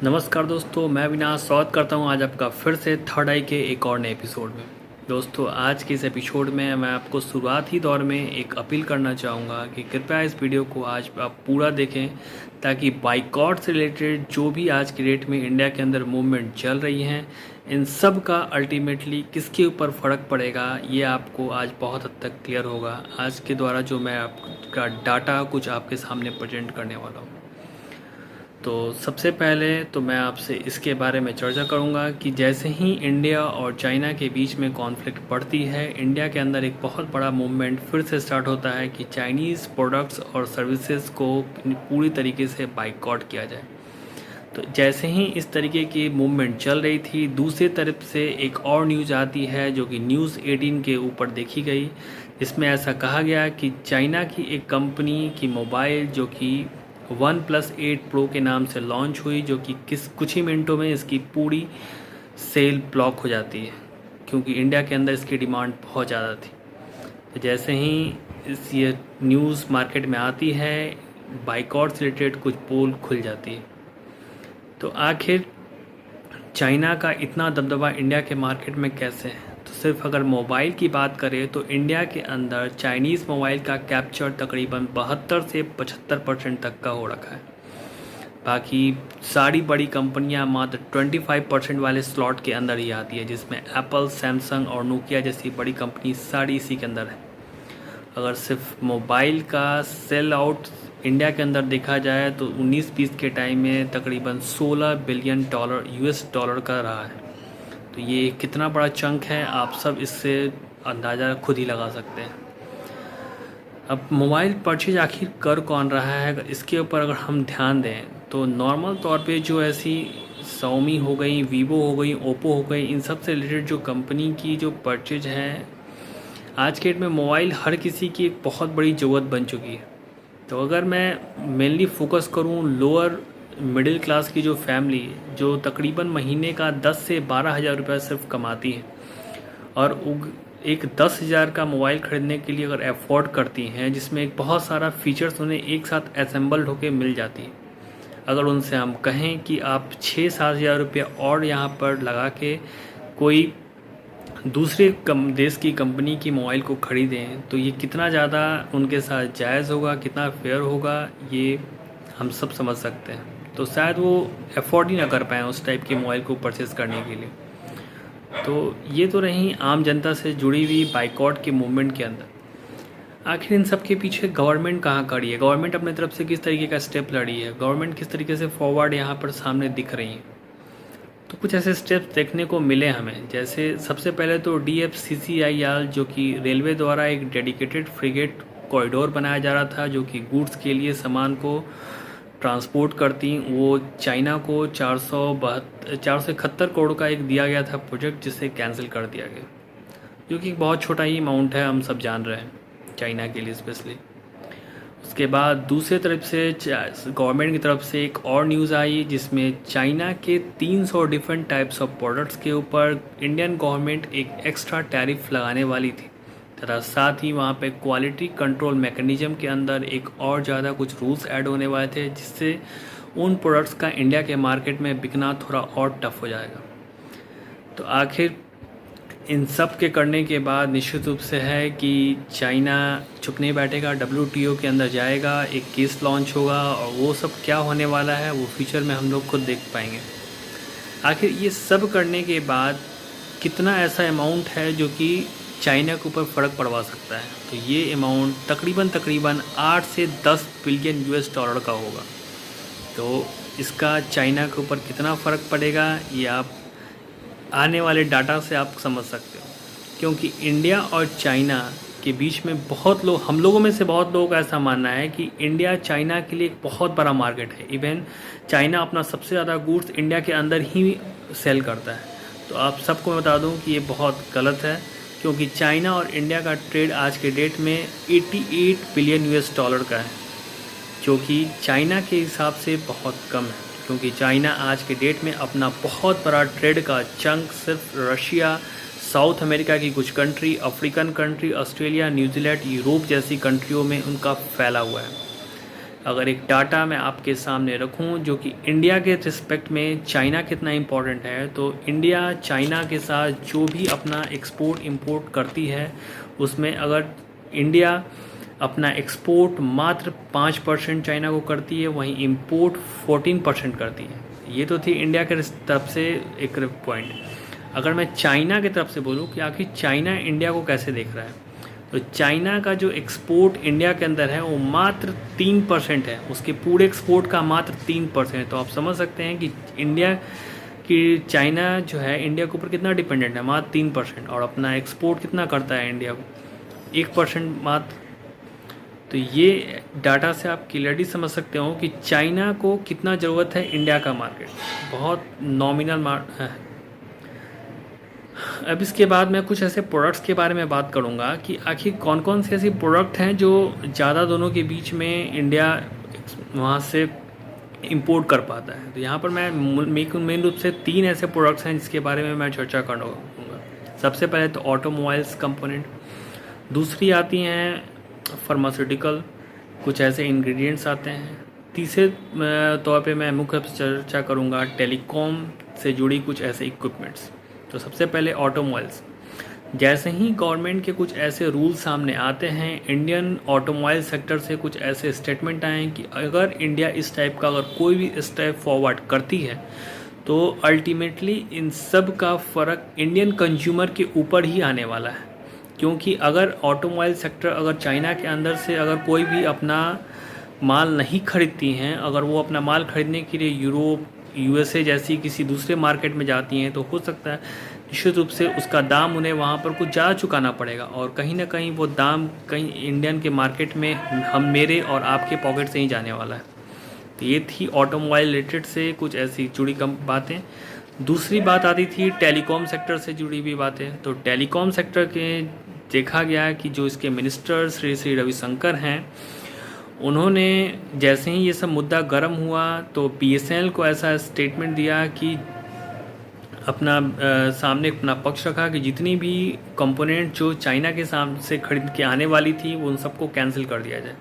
नमस्कार दोस्तों, मैं अविनाश स्वागत करता हूं आज आपका फिर से थर्ड आई के एक और नए एपिसोड में। दोस्तों, आज के इस एपिसोड में मैं आपको शुरुआती दौर में एक अपील करना चाहूँगा कि कृपया इस वीडियो को आज आप पूरा देखें, ताकि बाइकॉट से रिलेटेड जो भी आज की डेट में इंडिया के अंदर मूवमेंट चल रही हैं, इन सब का अल्टीमेटली किसके ऊपर फ़र्क पड़ेगा ये आपको आज बहुत हद तक क्लियर होगा आज के द्वारा जो मैं आपका डाटा कुछ आपके सामने प्रेजेंट करने वाला हूँ। तो सबसे पहले तो मैं आपसे इसके बारे में चर्चा करूंगा कि जैसे ही इंडिया और चाइना के बीच में कॉन्फ्लिक्ट बढ़ती है, इंडिया के अंदर एक बहुत बड़ा मूवमेंट फिर से स्टार्ट होता है कि चाइनीज़ प्रोडक्ट्स और सर्विसेज को पूरी तरीके से बाइकआउट किया जाए। तो जैसे ही इस तरीके की मूवमेंट चल रही थी, दूसरी तरफ से एक और न्यूज़ आती है जो कि न्यूज़ 18 के ऊपर देखी गई। इसमें ऐसा कहा गया कि चाइना की एक कंपनी की मोबाइल जो कि OnePlus 8 Pro के नाम से लॉन्च हुई, जो कि कुछ ही मिनटों में इसकी पूरी सेल ब्लॉक हो जाती है, क्योंकि इंडिया के अंदर इसकी डिमांड बहुत ज़्यादा थी। तो जैसे ही ये न्यूज़ मार्केट में आती है, बाइकॉट से रिलेटेड कुछ पोल खुल जाती है। तो आखिर चाइना का इतना दबदबा इंडिया के मार्केट में कैसे है? तो सिर्फ अगर मोबाइल की बात करें तो इंडिया के अंदर चाइनीज़ मोबाइल का कैप्चर तकरीबन 72 से 75% तक का हो रखा है। बाकी सारी बड़ी कंपनियां मात्र 25% वाले स्लॉट के अंदर ही आती है, जिसमें एप्पल, सैमसंग और नोकिया जैसी बड़ी कंपनी सारी इसी के अंदर है। अगर सिर्फ मोबाइल का सेल आउट इंडिया के अंदर देखा जाए तो 19-20 के टाइम में तकरीबन $16 बिलियन US डॉलर का रहा है। तो ये कितना बड़ा चंक है, आप सब इससे अंदाज़ा खुद ही लगा सकते हैं। अब मोबाइल परचेज आखिर कर कौन रहा है, इसके ऊपर अगर हम ध्यान दें तो नॉर्मल तौर पे जो ऐसी Xiaomi हो गई, वीवो हो गई, ओप्पो हो गई, इन सब से रिलेटेड जो कंपनी की जो परचेज है, आज के डेट में मोबाइल हर किसी की एक बहुत बड़ी ज़रूरत बन चुकी है। तो अगर मैं मेनली फोकस करूं लोअर मिडिल क्लास की जो फैमिली जो तकरीबन महीने का 10 से 12 हज़ार रुपये सिर्फ कमाती है, और एक 10,000 का मोबाइल ख़रीदने के लिए अगर अफोर्ड करती हैं, जिसमें एक बहुत सारा फीचर्स उन्हें एक साथ असेंबल्ड होकर मिल जाती है, अगर उनसे हम कहें कि आप 6-7 हज़ार रुपये और यहाँ पर लगा के कोई दूसरे देश की कंपनी की मोबाइल को ख़रीदें, तो ये कितना ज़्यादा उनके साथ जायज़ होगा, कितना फेयर होगा, ये हम सब समझ सकते हैं। तो शायद वो अफोर्ड ही ना कर पाएँ उस टाइप के मोबाइल को परचेज़ करने के लिए। तो ये तो रही आम जनता से जुड़ी हुई बाइकॉट के मूवमेंट के अंदर। आखिर इन सब के पीछे गवर्नमेंट कहाँ खड़ी है, गवर्नमेंट अपने तरफ से किस तरीके का स्टेप लड़ी है, गवर्नमेंट किस तरीके से फॉरवर्ड यहाँ पर सामने दिख रही है। तो कुछ ऐसे स्टेप्स देखने को मिले हमें। जैसे सबसे पहले तो DFCCIL जो कि रेलवे द्वारा एक डेडिकेटेड फ्रिगेट कॉरिडोर बनाया जा रहा था, जो कि गुड्स के लिए सामान को ट्रांसपोर्ट करती, वो चाइना को 471 करोड़ का एक दिया गया था प्रोजेक्ट, जिसे कैंसिल कर दिया गया, जो कि बहुत छोटा ही अमाउंट है, हम सब जान रहे हैं, चाइना के लिए स्पेशली। उसके बाद दूसरे तरफ से गवर्नमेंट की तरफ से एक और न्यूज़ आई, जिसमें चाइना के 300 डिफरेंट टाइप्स ऑफ प्रोडक्ट्स के ऊपर इंडियन गवर्नमेंट एक एक्स्ट्रा टैरिफ लगाने वाली थी, तथा साथ ही वहाँ पे क्वालिटी कंट्रोल मैकेनिज्म के अंदर एक और ज़्यादा कुछ रूल्स ऐड होने वाले थे, जिससे उन प्रोडक्ट्स का इंडिया के मार्केट में बिकना थोड़ा और टफ हो जाएगा। तो आखिर इन सब के करने के बाद निश्चित रूप से है कि चाइना चुप नहीं बैठेगा, WTO के अंदर जाएगा, एक केस लॉन्च होगा, और वो सब क्या होने वाला है वो फ्यूचर में हम लोग खुद देख पाएंगे। आखिर ये सब करने के बाद कितना ऐसा अमाउंट है जो कि चाइना के ऊपर फ़र्क पड़वा सकता है, तो ये अमाउंट तकरीबन 8 से 10 बिलियन US डॉलर का होगा। तो इसका चाइना के ऊपर कितना फ़र्क पड़ेगा ये आप आने वाले डाटा से आप समझ सकते हो, क्योंकि इंडिया और चाइना के बीच में बहुत लोग, हम लोगों में से बहुत लोगों का ऐसा मानना है कि इंडिया चाइना के लिए एक बहुत बड़ा मार्केट है। इवन चाइना अपना सबसे ज़्यादा गुड्स इंडिया के अंदर ही सेल करता है। तो आप सबको मैं बता दूं कि ये बहुत गलत है, क्योंकि चाइना और इंडिया का ट्रेड आज के डेट में 88 बिलियन US डॉलर का है, जो कि चाइना के हिसाब से बहुत कम है, क्योंकि चाइना आज के डेट में अपना बहुत बड़ा ट्रेड का चंक सिर्फ रशिया, साउथ अमेरिका की कुछ country, African country, Australia, New Zealand, Europe जैसी कंट्रियों में उनका फैला हुआ है। अगर एक डाटा मैं आपके सामने रखूं जो कि इंडिया के रिस्पेक्ट में चाइना कितना इम्पोर्टेंट है, तो इंडिया चाइना के साथ जो भी अपना एक्सपोर्ट इंपोर्ट करती है उसमें अगर इंडिया अपना एक्सपोर्ट मात्र 5% चाइना को करती है, वहीं इंपोर्ट 14% करती है। ये तो थी इंडिया के तरफ से एक पॉइंट। अगर मैं चाइना की तरफ से बोलूँ कि आखिर चाइना इंडिया को कैसे देख रहा है, तो चाइना का जो एक्सपोर्ट इंडिया के अंदर है वो मात्र 3% है, उसके पूरे एक्सपोर्ट का मात्र 3% है। तो आप समझ सकते हैं कि इंडिया कि चाइना जो है इंडिया के ऊपर कितना डिपेंडेंट है, मात्र 3%, और अपना एक्सपोर्ट कितना करता है इंडिया को, 1% मात्र। तो ये डाटा से आप क्लियरली समझ सकते हो कि चाइना को कितना ज़रूरत है इंडिया का मार्केट, बहुत नॉमिनल है। अब इसके बाद मैं कुछ ऐसे प्रोडक्ट्स के बारे में बात करूँगा कि आखिर कौन कौन से ऐसे प्रोडक्ट हैं जो ज़्यादा दोनों के बीच में इंडिया वहाँ से इंपोर्ट कर पाता है। तो यहाँ पर मैं मेन रूप से 3 ऐसे प्रोडक्ट्स हैं जिसके बारे में मैं चर्चा करूँगा। सबसे पहले तो ऑटोमोबाइल्स कंपोनेंट, दूसरी आती हैं फार्मास्यूटिकल, कुछ ऐसे इंग्रेडिएंट्स आते हैं, तीसरे तौर पे मैं मुख्य चर्चा करूँगा टेलीकॉम से जुड़ी कुछ ऐसे इक्विपमेंट्स। तो सबसे पहले ऑटोमोबाइल्स। जैसे ही गवर्नमेंट के कुछ ऐसे रूल सामने आते हैं, इंडियन ऑटोमोबाइल सेक्टर से कुछ ऐसे स्टेटमेंट आए हैं कि अगर इंडिया इस टाइप का अगर कोई भी स्टेप फॉरवर्ड करती है तो अल्टीमेटली इन सब का फ़र्क इंडियन कंज्यूमर के ऊपर ही आने वाला है। क्योंकि अगर ऑटोमोबाइल सेक्टर अगर चाइना के अंदर से अगर कोई भी अपना माल नहीं खरीदती हैं, अगर वो अपना माल खरीदने के लिए यूरोप, यूएसए जैसी किसी दूसरे मार्केट में जाती हैं, तो हो सकता है निश्चित रूप से उसका दाम उन्हें वहाँ पर कुछ ज़्यादा चुकाना पड़ेगा, और कहीं ना कहीं वो दाम कहीं इंडियन के मार्केट में मेरे और आपके पॉकेट से ही जाने वाला है। तो ये थी ऑटोमोबाइल रिलेटेड से कुछ ऐसी जुड़ी कम बातें। दूसरी बात आती थी टेलीकॉम सेक्टर से जुड़ी हुई बातें। तो टेलीकॉम सेक्टर के देखा गया कि जो इसके मिनिस्टर श्री रविशंकर हैं, उन्होंने जैसे ही ये सब मुद्दा गर्म हुआ तो बीएसएनएल को ऐसा स्टेटमेंट दिया कि अपना सामने अपना पक्ष रखा कि जितनी भी कंपोनेंट जो चाइना के सामने से खरीद के आने वाली थी वो उन सबको कैंसिल कर दिया जाए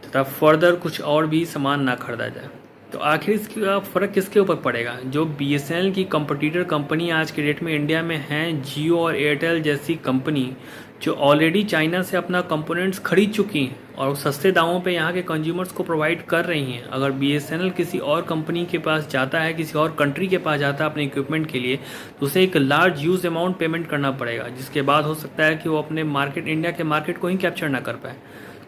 तथा फर्दर कुछ और भी सामान ना खरीदा जाए। तो आखिर इसका फ़र्क किसके ऊपर पड़ेगा? जो बीएसएनएल की कंपटीटर कंपनी आज के डेट में इंडिया में हैं, जियो और एयरटेल जैसी कंपनी जो ऑलरेडी चाइना से अपना कंपोनेंट्स खरीद चुकी हैं और सस्ते दामों पे यहाँ के कंज्यूमर्स को प्रोवाइड कर रही हैं। अगर बीएसएनएल किसी और कंपनी के पास जाता है, किसी और कंट्री के पास जाता है अपने इक्विपमेंट के लिए, तो उसे एक लार्ज ह्यूज अमाउंट पेमेंट करना पड़ेगा, जिसके बाद हो सकता है कि वो अपने मार्केट, इंडिया के मार्केट को ही कैप्चर ना कर पाए।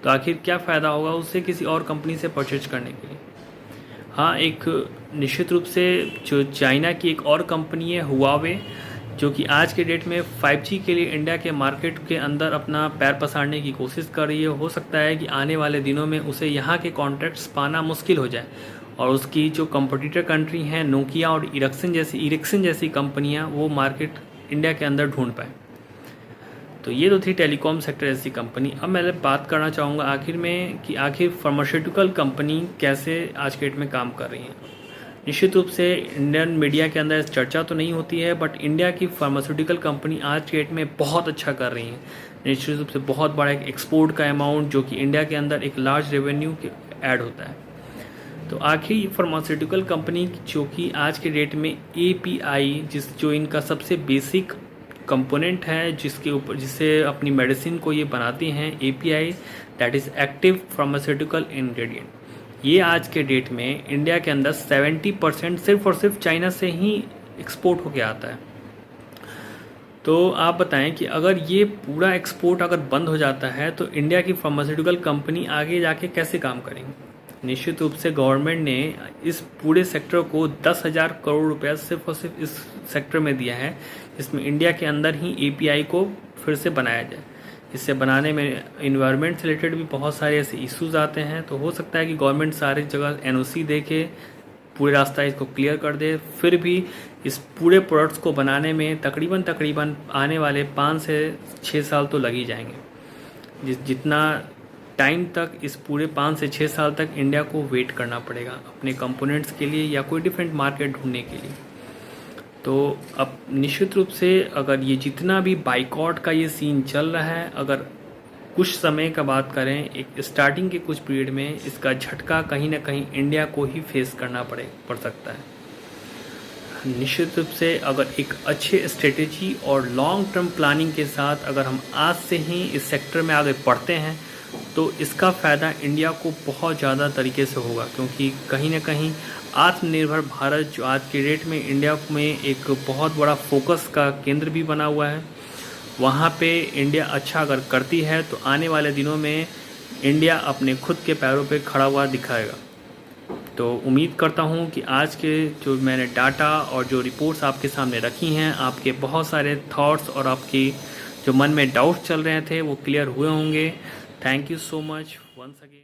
तो आखिर क्या फ़ायदा होगा उससे किसी और कंपनी से परचेज करने के लिए? हाँ, एक निश्चित रूप से जो चाइना की एक और कंपनी है हुआवे, जो कि आज के डेट में 5G के लिए इंडिया के मार्केट के अंदर अपना पैर पसारने की कोशिश कर रही है। हो सकता है कि आने वाले दिनों में उसे यहाँ के कॉन्ट्रैक्ट्स पाना मुश्किल हो जाए और उसकी जो कंपटीटर कंट्री हैं नोकिया और इरिक्सन जैसी कंपनियाँ वो मार्केट इंडिया के अंदर ढूंढ पाए। तो ये तो थी टेलीकॉम सेक्टर ऐसी कंपनी। अब मैं बात करना चाहूँगा आखिर में कि आखिर फार्मास्यूटिकल कंपनी कैसे आज के डेट में काम कर रही हैं। निश्चित रूप से इंडियन मीडिया के अंदर चर्चा तो नहीं होती है, बट इंडिया की फार्मास्यूटिकल कंपनी आज के डेट में बहुत अच्छा कर रही है। निश्चित रूप से बहुत बड़ा एक एक्सपोर्ट का अमाउंट जो कि इंडिया के अंदर एक लार्ज रेवेन्यू ऐड होता है। तो आखिर फार्मास्यूटिकल कंपनी जो कि आज के डेट में API जो इनका सबसे बेसिक कंपोनेंट है, जिससे अपनी मेडिसिन को ये बनाती हैं, API that is active pharmaceutical ingredient, ये आज के डेट में इंडिया के अंदर 70% सिर्फ और सिर्फ चाइना से ही एक्सपोर्ट होके आता है। तो आप बताएं कि अगर ये पूरा एक्सपोर्ट अगर बंद हो जाता है तो इंडिया की फार्मास्यूटिकल कंपनी आगे जाके कैसे काम करेंगी? निश्चित रूप से गवर्नमेंट ने इस पूरे सेक्टर को 10,000 करोड़ रुपया सिर्फ और सिर्फ इस सेक्टर में दिया है, जिसमें इंडिया के अंदर ही API को फिर से बनाया जाए। इससे बनाने में इन्वायरमेंट से रिलेटेड भी बहुत सारे ऐसे इश्यूज आते हैं। तो हो सकता है कि गवर्नमेंट सारी जगह NOC दे के पूरे रास्ता इसको क्लियर कर दे, फिर भी इस पूरे प्रोडक्ट्स को बनाने में तकरीबन आने वाले 5 से 6 साल तो लग ही जाएंगे। जितना टाइम तक इस पूरे 5 से 6 साल तक इंडिया को वेट करना पड़ेगा अपने कंपोनेंट्स के लिए या कोई डिफरेंट मार्केट ढूंढने के लिए। तो अब निश्चित रूप से अगर ये जितना भी बाइकआउट का ये सीन चल रहा है, अगर कुछ समय का बात करें, एक स्टार्टिंग के कुछ पीरियड में इसका झटका कहीं ना कहीं इंडिया को ही फेस करना पड़ सकता है। निश्चित रूप से अगर एक अच्छे स्ट्रेटेजी और लॉन्ग टर्म प्लानिंग के साथ अगर हम आज से ही इस सेक्टर में आगे बढ़ते हैं तो इसका फ़ायदा इंडिया को बहुत ज़्यादा तरीके से होगा, क्योंकि कहीं ना कहीं आत्मनिर्भर भारत जो आज के डेट में इंडिया में एक बहुत बड़ा फोकस का केंद्र भी बना हुआ है, वहाँ पे इंडिया अच्छा अगर करती है तो आने वाले दिनों में इंडिया अपने खुद के पैरों पे खड़ा हुआ दिखाएगा। तो उम्मीद करता हूँ कि आज के जो मैंने डाटा और जो रिपोर्ट्स आपके सामने रखी हैं, आपके बहुत सारे थॉट्स और आपकी जो मन में डाउट्स चल रहे थे वो क्लियर हुए होंगे। Thank you so much once again.